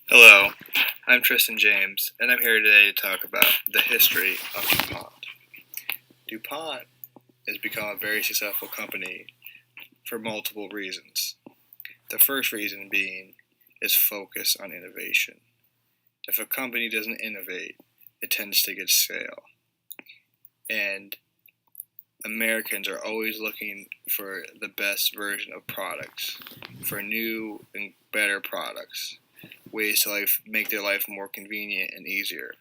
Hello, I'm Tristan James, and I'm here today to talk about the history of Dupont. Dupont has become a very successful company for multiple reasons. The first reason being its focus on innovation. If a company doesn't innovate, it tends to get stale. And Americans are always looking for the best version of products, for new and better products, ways to make their life more convenient and easier.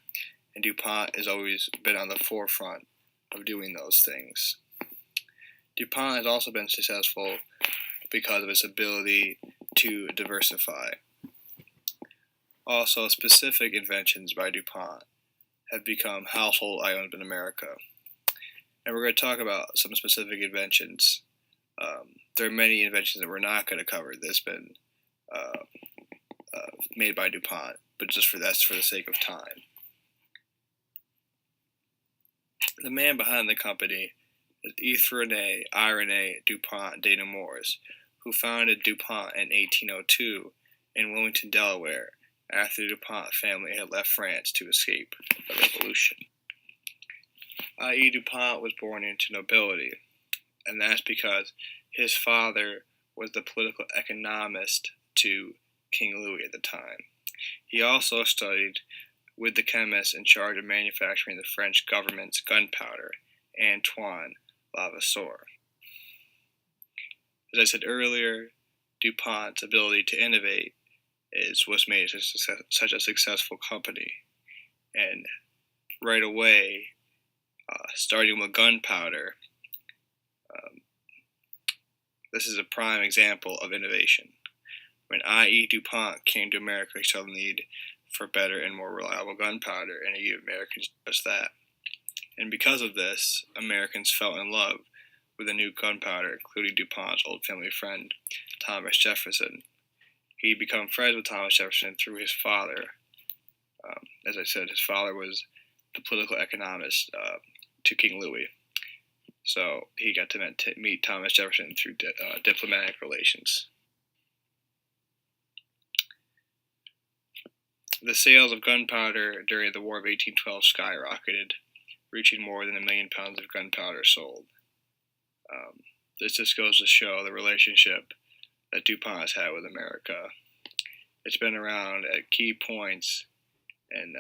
And DuPont has always been on the forefront of doing those things. DuPont has also been successful because of its ability to diversify. Also, specific inventions by DuPont have become household items in America. And we're going to talk about some specific inventions. There are many inventions that we're not going to cover that's been made by DuPont, but that's for the sake of time. The man behind the company is Irene Dupont de Nemours, who founded DuPont in 1802 in Wilmington, Delaware, after the DuPont family had left France to escape a revolution. I.E. DuPont was born into nobility, and that's because his father was the political economist to King Louis at the time. He also studied with the chemist in charge of manufacturing the French government's gunpowder, Antoine Lavoisier. As I said earlier, DuPont's ability to innovate is what's made it such a successful company. And right away, starting with gunpowder, this is a prime example of innovation. When I.E. DuPont came to America, he saw the need for better and more reliable gunpowder, and he gave Americans just that. And because of this, Americans fell in love with the new gunpowder, including DuPont's old family friend, Thomas Jefferson. He became friends with Thomas Jefferson through his father. As I said, his father was the political economist to King Louis. So he got to meet Thomas Jefferson through diplomatic relations. The sales of gunpowder during the War of 1812 skyrocketed, reaching more than 1 million pounds of gunpowder sold. This just goes to show the relationship that DuPont has had with America. It's been around at key points and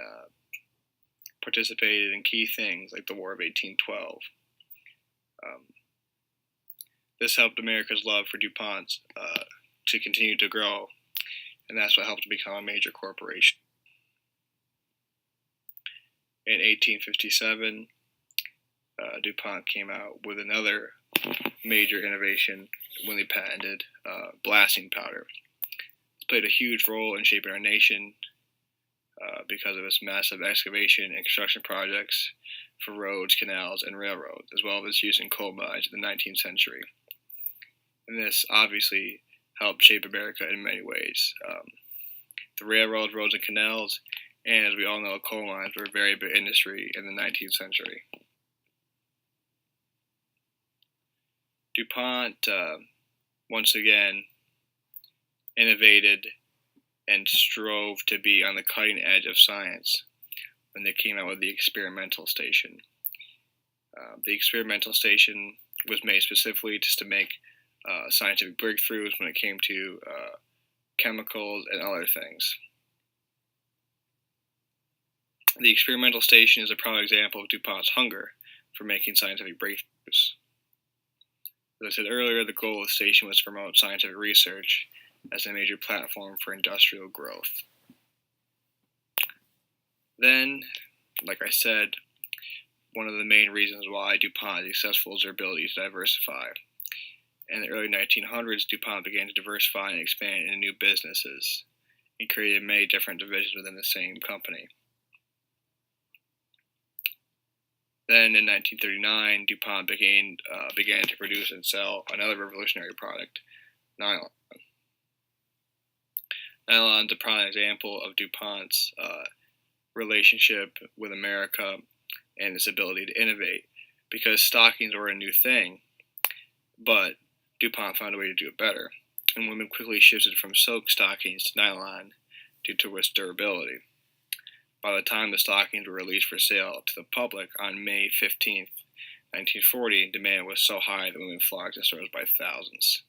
participated in key things like the War of 1812. This helped America's love for DuPont to continue to grow, and that's what helped it become a major corporation. In 1857, DuPont came out with another major innovation when they patented blasting powder. It's played a huge role in shaping our nation because of its massive excavation and construction projects for roads, canals, and railroads, as well as its use in coal mines in the 19th century. And this obviously helped shape America in many ways. The railroads, roads, and canals, and as we all know, coal mines were a very big industry in the 19th century. DuPont, once again, innovated and strove to be on the cutting edge of science when they came out with the experimental station. The experimental station was made specifically just to make scientific breakthroughs when it came to chemicals and other things. The experimental station is a prime example of DuPont's hunger for making scientific breakthroughs. As I said earlier, the goal of the station was to promote scientific research as a major platform for industrial growth. Then, like I said, one of the main reasons why DuPont is successful is their ability to diversify. In the early 1900s, DuPont began to diversify and expand into new businesses and created many different divisions within the same company. Then in 1939, DuPont began to produce and sell another revolutionary product, nylon. Nylon is a prime example of DuPont's relationship with America and its ability to innovate, because stockings were a new thing, but DuPont found a way to do it better, and women quickly shifted from silk stockings to nylon due to its durability. By the time the stockings were released for sale to the public on May 15th, 1940, demand was so high that women flocked to stores by thousands,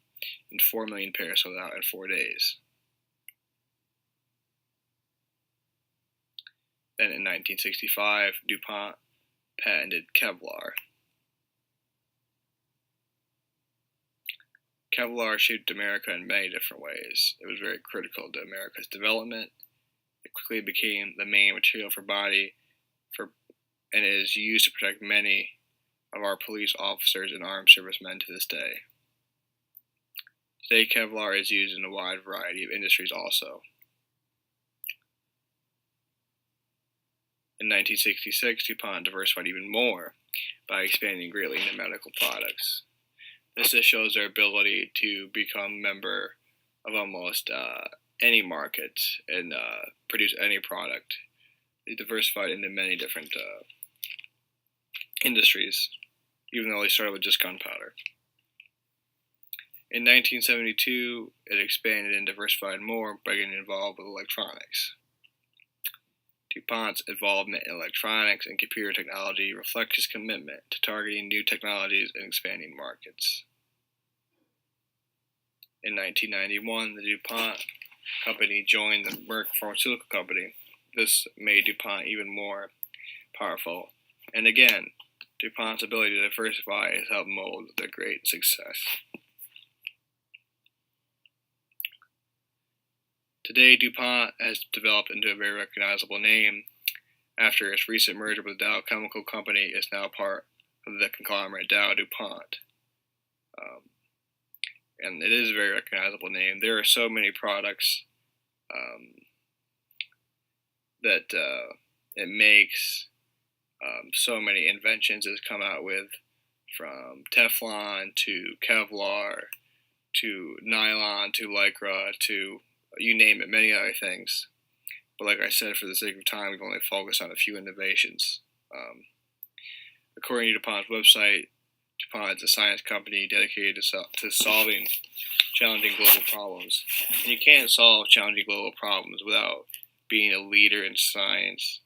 and 4 million pairs sold out in 4 days. Then in 1965, Dupont patented Kevlar. Kevlar shaped America in many different ways. It was very critical to America's development. It quickly became the main material for and it is used to protect many of our police officers and armed servicemen to this day. Today, Kevlar is used in a wide variety of industries also. In 1966, Dupont diversified even more by expanding greatly into medical products. This just shows their ability to become a member of almost any market and produce any product. They diversified into many different industries, even though they started with just gunpowder. In 1972, it expanded and diversified more by getting involved with electronics. DuPont's involvement in electronics and computer technology reflects his commitment to targeting new technologies and expanding markets. In 1991, the DuPont company joined the Merck Pharmaceutical Company. This made DuPont even more powerful. And again, DuPont's ability to diversify has helped mold their great success. Today, DuPont has developed into a very recognizable name after its recent merger with Dow Chemical Company. Is now part of the conglomerate Dow DuPont. And it is a very recognizable name. There are so many products that it makes, so many inventions it's come out with, from Teflon to Kevlar to nylon to Lycra to you name it, many other things. But like I said, for the sake of time, we've only focused on a few innovations. According to DuPont's website, DuPont is a science company dedicated to solving challenging global problems. And you can't solve challenging global problems without being a leader in science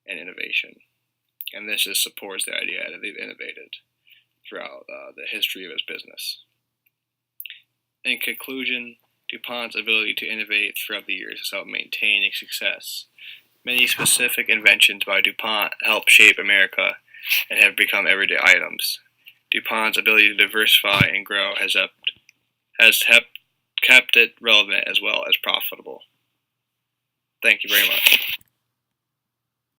and innovation. And this just supports the idea that they've innovated throughout the history of its business. In conclusion, DuPont's ability to innovate throughout the years has helped maintain its success. Many specific inventions by DuPont help shape America and have become everyday items. DuPont's ability to diversify and grow has kept it relevant as well as profitable. Thank you very much.